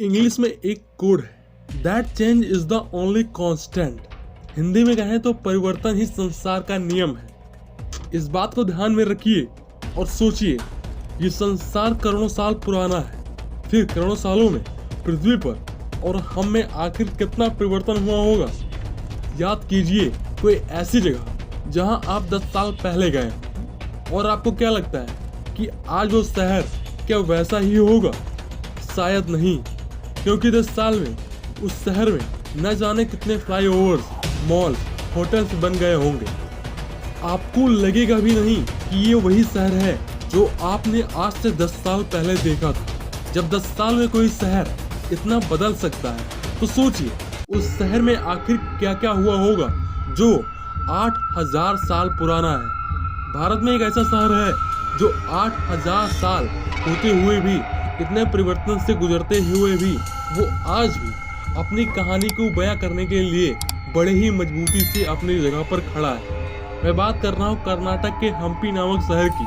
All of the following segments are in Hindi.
इंग्लिश में एक कोड है, that change is the only constant. Hindi में कहें तो परिवर्तन ही संसार का नियम है। इस बात को ध्यान में रखिए और सोचिए, ये संसार करोड़ों साल पुराना है, फिर करोड़ों सालों में पृथ्वी पर और हम में आखिर कितना परिवर्तन हुआ होगा। याद कीजिए कोई ऐसी जगह जहां आप 10 साल पहले गए और आपको क्या लगता है कि आज वो शहर क्या वैसा ही होगा? शायद नहीं, क्योंकि 10 साल में उस शहर में न जाने कितने फ्लाईओवर्स, मॉल, होटल्स बन गए होंगे। आपको लगेगा भी नहीं कि ये वही शहर है जो आपने आज से 10 साल पहले देखा था। जब 10 साल में कोई शहर इतना बदल सकता है तो सोचिए उस शहर में आखिर क्या क्या हुआ होगा जो 8000 साल पुराना है। भारत में एक ऐसा शहर है जो 8000 साल होते हुए भी, इतने परिवर्तन से गुजरते हुए भी वो आज भी अपनी कहानी को बयां करने के लिए बड़े ही मजबूती से अपनी जगह पर खड़ा है। मैं बात कर रहा हूँ कर्नाटक के हम्पी नामक शहर की।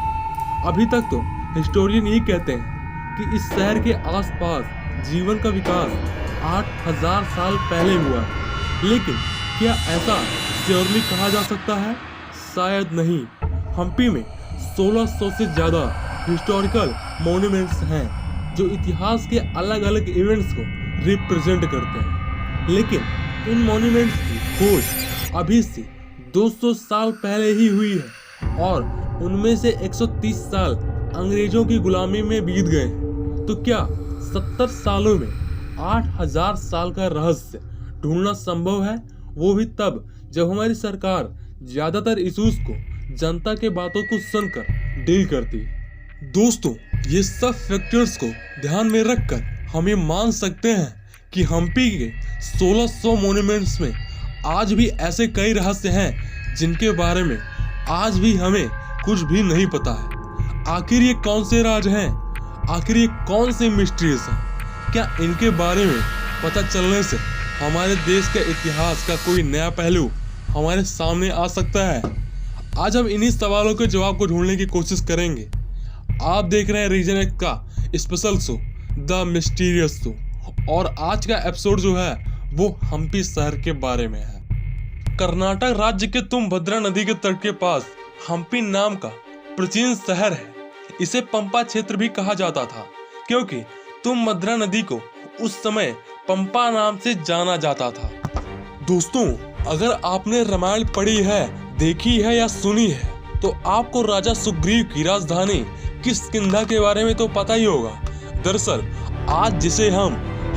अभी तक तो हिस्टोरियन यही कहते हैं कि इस शहर के आसपास जीवन का विकास 8000 साल पहले हुआ है, लेकिन क्या ऐसा श्योरली कहा जा सकता है? शायद नहीं। हम्पी में 1600 से ज्यादा हिस्टोरिकल मॉन्यूमेंट्स हैं जो इतिहास के अलग अलग इवेंट्स को रिप्रेजेंट करते हैं, लेकिन इन मॉन्यूमेंट्स की खोज अभी से 200 साल पहले ही हुई है और उनमें से 130 साल अंग्रेजों की गुलामी में बीत गए। तो क्या 70 सालों में 8000 साल का रहस्य ढूंढना संभव है? वो भी तब जब हमारी सरकार ज्यादातर इश्यूज को जनता के बातों को सुनकर डील करती है। दोस्तों, ये सब फैक्टर्स को ध्यान में रखकर हम ये मान सकते हैं कि हम्पी के 1600 मॉन्यूमेंट्स में आज भी ऐसे कई रहस्य हैं जिनके बारे में आज भी हमें कुछ भी नहीं पता है। आखिर ये कौन से राज हैं? आखिर ये कौन से मिस्ट्रीज हैं? क्या इनके बारे में पता चलने से हमारे देश के इतिहास का कोई नया पहलू हमारे सामने आ सकता है? आज हम इन्हीं सवालों के जवाब को ढूंढने की कोशिश करेंगे। आप देख रहे हैं रीजन एक्ट का special show the mysterious show, और आज का एपिसोड जो है वो हम्पी शहर के बारे में है। कर्नाटक राज्य के तुंगभद्रा नदी के तट के पास हम्पी नाम का प्राचीन शहर है। इसे पंपा क्षेत्र भी कहा जाता था क्योंकि तुंगभद्रा नदी को उस समय पंपा नाम से जाना जाता था। दोस्तों, अगर आपने रामायण पढ़ी है, देखी है या सुनी है तो आपको राजा सुग्रीव की राजधानी किष्किंधा के बारे में तो पता ही होगा। दरअसल आज जिसे हम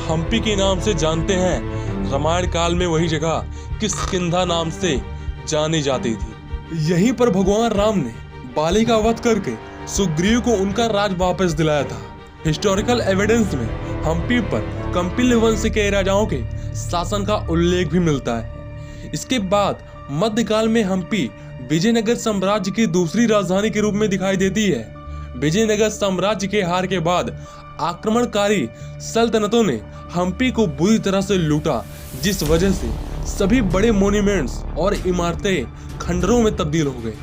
हम्पी के नाम से जानते हैं, रामायण काल में वही जगह किष्किंधा नाम से जानी जाती थी। यहीं पर भगवान राम ने बाली का वध करके सुग्रीव को उनका राज वापस दिलाया था। हिस्टोरिकल एविडेंस में हम्पी पर कंपिल वंश के राजाओं के शासन का उल्लेख भी मिलता है। इसके बाद मध्यकाल में हम्पी विजयनगर साम्राज्य की दूसरी राजधानी के रूप में दिखाई देती है। विजयनगर साम्राज्य के हार के बाद आक्रमणकारी सल्तनतों ने हम्पी को बुरी तरह से लूटा, जिस वजह से सभी बड़े मॉन्यूमेंट्स और इमारतें खंडरों में तब्दील हो गए।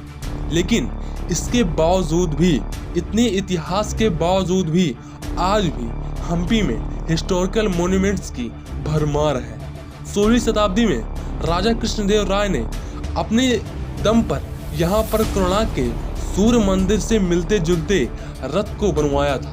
लेकिन इसके बावजूद भी, इतने इतिहास के बावजूद भी आज भी हम्पी में हिस्टोरिकल मॉन्यूमेंट्स की भरमार है। 16वीं शताब्दी में राजा कृष्णदेव राय ने अपने दम पर यहाँ पर कोणार्क के सूर्य मंदिर से मिलते जुलते रथ को बनवाया था,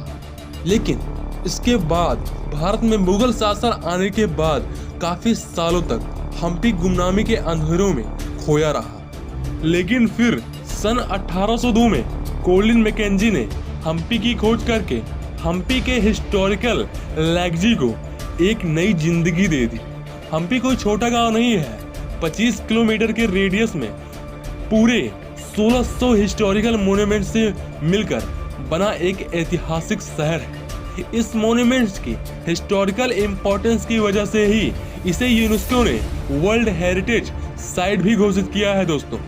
लेकिन इसके बाद भारत में मुगल शासन आने के बाद काफी सालों तक हम्पी गुमनामी के अंधेरों में खोया रहा। लेकिन फिर सन 1802 में कोलिन मैकेंजी ने हम्पी की खोज करके हम्पी के हिस्टोरिकल लेगेसी को एक नई जिंदगी दे दी। हम्पी कोई छोटा गांव नहीं है। 25 किलोमीटर के रेडियस में पूरे 1600 हिस्टोरिकल मॉन्यूमेंट से मिलकर बना एक ऐतिहासिक शहर है। इस मॉन्यूमेंट्स की हिस्टोरिकल इंपॉर्टेंस की वजह से ही इसे यूनेस्को ने वर्ल्ड हेरिटेज साइट भी घोषित किया है। दोस्तों,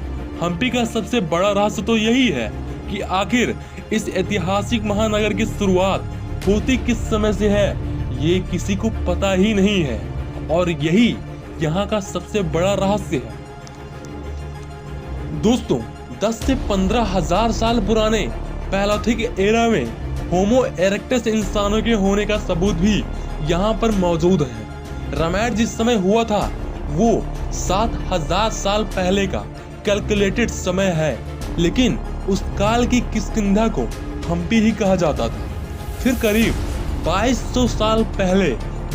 हम्पी का सबसे बड़ा रहस्य तो यही है कि आखिर इस ऐतिहासिक महानगर की शुरुआत होती किस समय से है, ये किसी को पता ही नहीं है, और यही यहाँ का सबसे बड़ा रहस्य है। दोस्तों, 10 से 15,000 साल पुराने पैलियोलिथिक एरा में होमो इरेक्टस इंसानों के होने का सबूत भी यहाँ पर मौजूद है। रामायण जिस समय हुआ था वो 7000 साल पहले का कैलकुलेटेड समय है, लेकिन उस काल की किष्किंधा को हम्पी ही कहा जाता था। फिर करीब 2200 साल पहले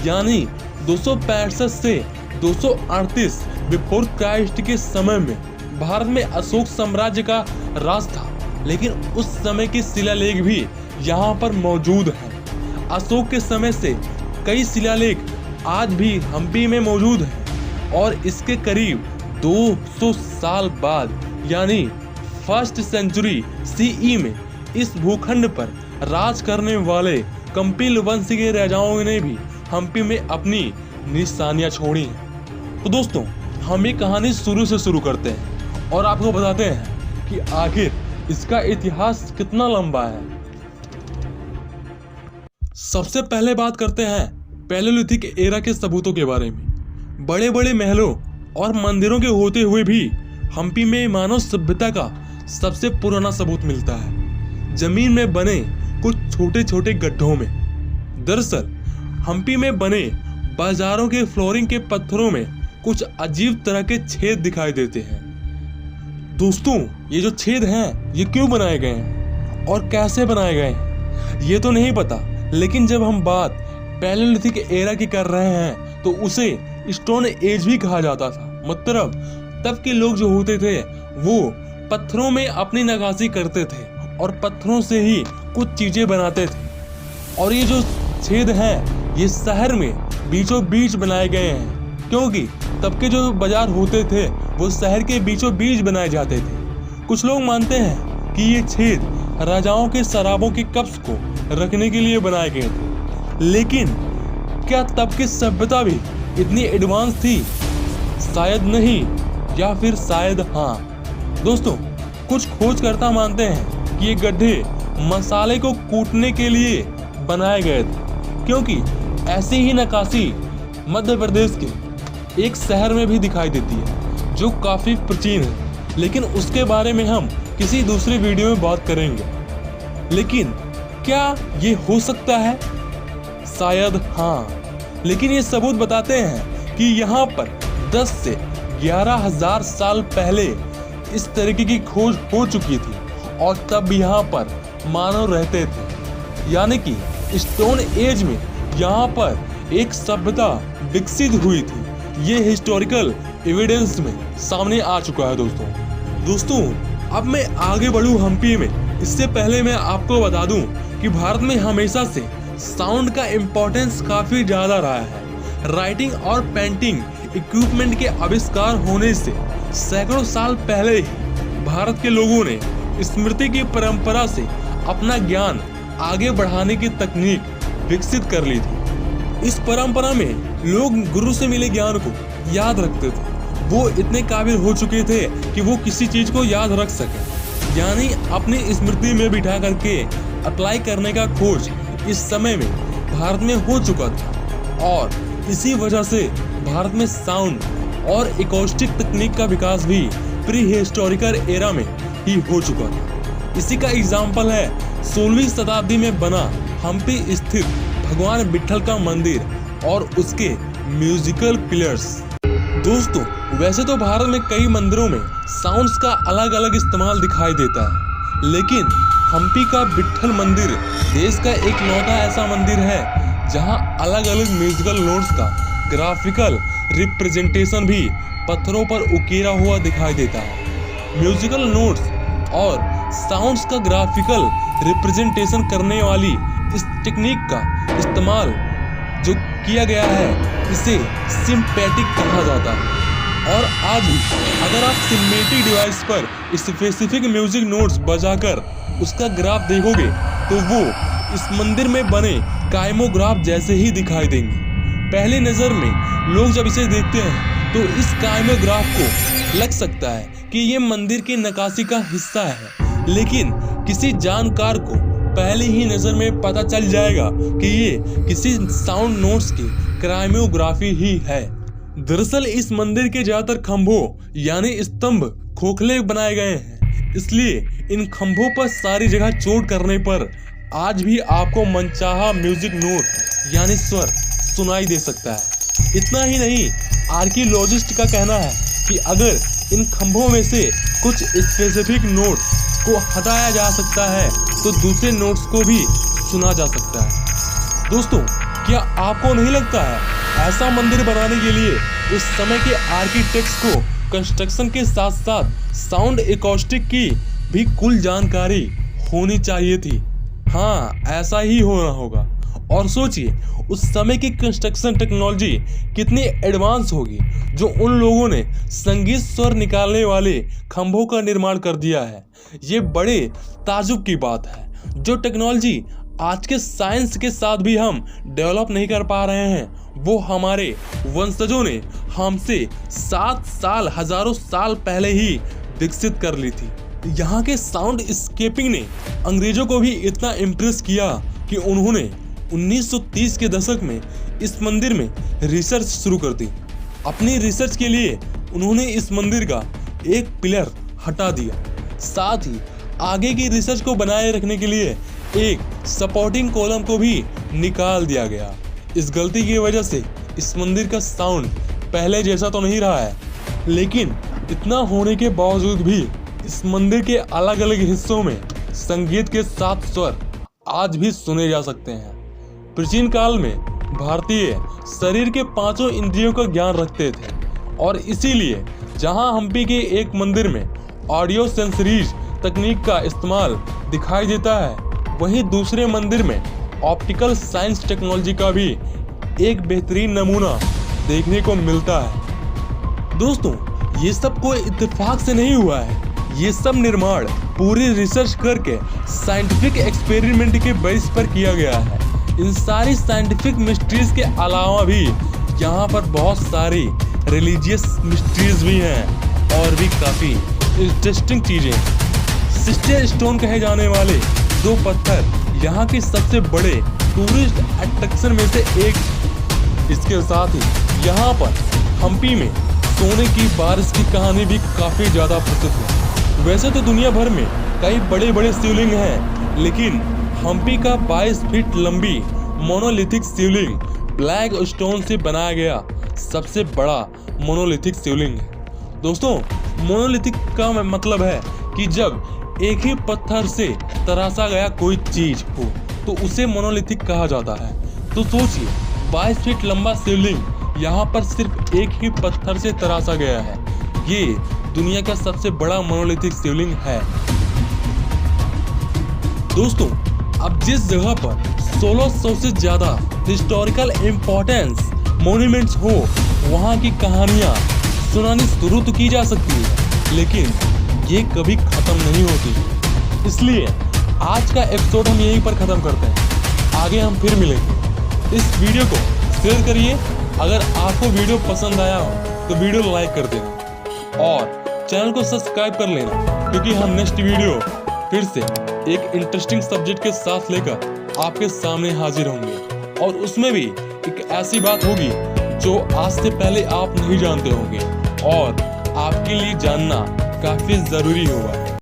यानी 265 से 238 बिफोर क्राइस्ट के समय में भारत में अशोक साम्राज्य का राज था, लेकिन उस समय के शिलालेख भी यहाँ पर मौजूद हैं। अशोक के समय से कई शिलालेख आज भी हम्पी में मौजूद हैं और इसके करीब 200 साल बाद यानी 1st सेंचुरी सीई में इस भूखंड पर राज करने वाले कंपिल वंश के राजाओं ने भी हम्पी में अपनी निशानियां छोड़ी हैं। तो दोस्तों, हम ये कहानी शुरू से शुरू करते हैं और आपको बताते हैं कि आखिर इसका इतिहास कितना लंबा है। सबसे पहले बात करते हैं पैलेयोलिथिक एरा के सबूतों के बारे में। बड़े बड़े महलों और मंदिरों के होते हुए भी हम्पी में मानव सभ्यता का सबसे पुराना सबूत मिलता है जमीन में बने कुछ छोटे छोटे गड्ढों में। दरअसल हम्पी में बने बाजारों के फ्लोरिंग के पत्थरों में कुछ अजीब तरह के छेद दिखाई देते हैं। दोस्तों, ये जो छेद हैं ये क्यों बनाए गए हैं और कैसे बनाए गए हैं ये तो नहीं पता, लेकिन जब हम बात पैलेयोलिथिक एरा की कर रहे हैं तो उसे स्टोन एज भी कहा जाता था। मतलब तब के लोग जो होते थे वो पत्थरों में अपनी नक्काशी करते थे और पत्थरों से ही कुछ चीजें बनाते थे। और ये जो छेद हैं ये शहर में बीचों बीच बनाए गए हैं, क्योंकि तब के जो बाजार होते थे वो शहर के बीचों बीच बनाए जाते थे। कुछ लोग मानते हैं कि ये छेद राजाओं के शराबों के कप्स को रखने के लिए बनाए गए थे। लेकिन क्या तब की सभ्यता भी इतनी एडवांस थी? शायद नहीं, या फिर शायद हाँ। दोस्तों, कुछ खोजकर्ता मानते हैं कि ये गड्ढे मसाले को कूटने के लिए बनाए गए थे, क्योंकि ऐसी ही नक्काशी मध्य प्रदेश के एक शहर में भी दिखाई देती है जो काफी प्राचीन है, लेकिन उसके बारे में हम किसी दूसरे वीडियो में बात करेंगे। लेकिन क्या ये हो सकता है? शायद हाँ, लेकिन ये सबूत बताते हैं कि यहाँ पर 10 से 11,000 साल पहले इस तरीके की खोज हो चुकी थी और तब यहाँ पर मानव रहते थे। यानी कि स्टोन एज में यहाँ पर एक सभ्यता विकसित हुई थी। ये हिस्टोरिकल एविडेंस में सामने आ चुका है। दोस्तों, अब मैं आगे बढ़ूँ हम्पी में, इससे पहले मैं आपको बता दूं कि भारत में हमेशा से साउंड का इम्पोर्टेंस काफी ज्यादा रहा है। राइटिंग और पेंटिंग इक्विपमेंट के आविष्कार होने से सैकड़ों साल पहले ही भारत के लोगों ने स्मृति की परंपरा से अपना ज्ञान आगे बढ़ाने की तकनीक विकसित कर ली थी। इस परंपरा में लोग गुरु से मिले ज्ञान को याद रखते थे। वो इतने काबिल हो चुके थे कि वो किसी चीज को याद रख सके, यानी अपनी स्मृति में बिठा करके अप्लाई करने का खोज इस समय में भारत में हो चुका था। और इसी वजह से भारत में साउंड और एकॉस्टिक तकनीक का विकास भी प्री हिस्टोरिकल एरा में ही हो चुका था। इसी का एग्जाम्पल है 16वीं शताब्दी में बना हम्पी स्थित भगवान विट्ठल का मंदिर और उसके म्यूजिकल पिलर्स। दोस्तों, वैसे तो भारत में कई मंदिरों में साउंड्स का अलग अलग इस्तेमाल दिखाई देता है, लेकिन हम्पी का विट्ठल मंदिर देश का एक लौता ऐसा मंदिर है जहां अलग अलग म्यूजिकल नोट्स का ग्राफिकल रिप्रेजेंटेशन भी पत्थरों पर उकेरा हुआ दिखाई देता है। म्यूजिकल नोट्स और साउंड्स का ग्राफिकल रिप्रेजेंटेशन करने वाली इस टेक्निक का इस्तेमाल जो किया गया है इसे सिम्पैटिक कहा जाता है। और आज भी अगर आप सिम्मेटिक डिवाइस पर स्पेसिफिक म्यूजिक नोट्स बजाकर उसका ग्राफ देखोगे तो वो इस मंदिर में बने काइमोग्राफ जैसे ही दिखाई देंगे। पहली नज़र में लोग जब इसे देखते हैं तो इस काइमोग्राफ को लग सकता है कि ये मंदिर की नक्काशी का हिस्सा है, लेकिन किसी जानकार को पहली ही नज़र में पता चल जाएगा कि ये किसी साउंड नोट्स की क्राइमोग्राफी ही है। दरअसल इस मंदिर के ज्यादातर खंभों यानी स्तंभ खोखले बनाए गए हैं, इसलिए इन खंभों पर सारी जगह चोट करने पर आज भी आपको मनचाहा म्यूजिक नोट यानी स्वर सुनाई दे सकता है। इतना ही नहीं, आर्कियोलॉजिस्ट का कहना है कि अगर इन खंभों में से कुछ स्पेसिफिक नोट्स को हटाया जा सकता है तो दूसरे नोट्स को भी सुना जा सकता है। दोस्तों, क्या आपको नहीं लगता है ऐसा मंदिर बनाने के लिए उस समय के आर्किटेक्ट्स को कंस्ट्रक्शन के साथ साथ साउंड एकॉस्टिक की भी कुल जानकारी होनी चाहिए थी? हाँ, ऐसा ही होना होगा। और सोचिए उस समय की कंस्ट्रक्शन टेक्नोलॉजी कितनी एडवांस होगी जो उन लोगों ने संगीत स्वर निकालने वाले खंभों का निर्माण कर दिया है। ये बड़े ताजुब की बात है। जो टेक्नोलॉजी आज के साइंस के साथ भी हम डेवलप नहीं कर पा रहे हैं, वो हमारे वंशजों ने हमसे 7 साल हजारों साल पहले ही विकसित कर ली थी। यहाँ के साउंड स्केपिंग ने अंग्रेजों को भी इतना इम्प्रेस किया कि उन्होंने 1930 के दशक में इस मंदिर में रिसर्च शुरू कर दी। अपनी रिसर्च के लिए उन्होंने इस मंदिर का एक पिलर हटा दिया। साथ ही आगे की रिसर्च को बनाए रखने के लिए एक सपोर्टिंग कॉलम को भी निकाल दिया गया। इस गलती की वजह से इस मंदिर का साउंड पहले जैसा तो नहीं रहा है, लेकिन इतना होने के बावजूद भी इस मंदिर के अलग अलग हिस्सों में संगीत के 7 स्वर आज भी सुने जा सकते हैं। प्राचीन काल में भारतीय शरीर के 5 इंद्रियों का ज्ञान रखते थे और इसीलिए जहां हम्पी के एक मंदिर में ऑडियो सेंसरीज तकनीक का इस्तेमाल दिखाई देता है, वहीं दूसरे मंदिर में ऑप्टिकल साइंस टेक्नोलॉजी का भी एक बेहतरीन नमूना देखने को मिलता है। दोस्तों, ये सब कोई इत्तेफाक से नहीं हुआ है। ये सब निर्माण पूरी रिसर्च करके साइंटिफिक एक्सपेरिमेंट के बेस पर किया गया है। इन सारी साइंटिफिक मिस्ट्रीज के अलावा भी यहाँ पर बहुत सारी रिलीजियस मिस्ट्रीज भी हैं और भी काफ़ी इंटरेस्टिंग चीज़ें। सिस्टर स्टोन कहे जाने वाले 2 पत्थर यहाँ के सबसे बड़े टूरिस्ट अट्रैक्शन में से एक। इसके साथ ही यहाँ पर हम्पी में सोने की बारिश की कहानी भी काफ़ी ज़्यादा प्रसिद्ध है। वैसे तो दुनिया भर में कई बड़े बड़े शिवलिंग हैं, लेकिन हम्पी का 22 फीट लंबी मोनोलिथिक शिवलिंग ब्लैक स्टोन से बनाया गया सबसे बड़ा मोनोलिथिक शिवलिंग है। दोस्तों, मोनोलिथिक का मतलब है कि जब एक ही पत्थर से तराशा गया कोई चीज हो तो उसे मोनोलिथिक कहा जाता है। तो सोचिए, 22 फीट लंबा शिवलिंग यहाँ पर सिर्फ एक ही पत्थर से तराशा गया है। ये दुनिया का सबसे बड़ा मोनोलिथिक शिवलिंग है। दोस्तों, अब जिस जगह पर 1600 से ज्यादा हिस्टोरिकल इम्पोर्टेंस मॉन्यूमेंट्स हो, वहाँ की कहानियाँ सुनानी शुरू तो की जा सकती है, लेकिन ये कभी खत्म नहीं होती। इसलिए आज का एपिसोड हम यहीं पर खत्म करते हैं। आगे हम फिर मिलेंगे। इस वीडियो को शेयर करिए। अगर आपको वीडियो पसंद आया हो तो वीडियो लाइक कर देना और चैनल को सब्सक्राइब कर लेना, क्योंकि हम नेक्स्ट वीडियो फिर से एक इंटरेस्टिंग सब्जेक्ट के साथ लेकर आपके सामने हाजिर होंगे और उसमें भी एक ऐसी बात होगी जो आज से पहले आप नहीं जानते होंगे और आपके लिए जानना काफी जरूरी होगा।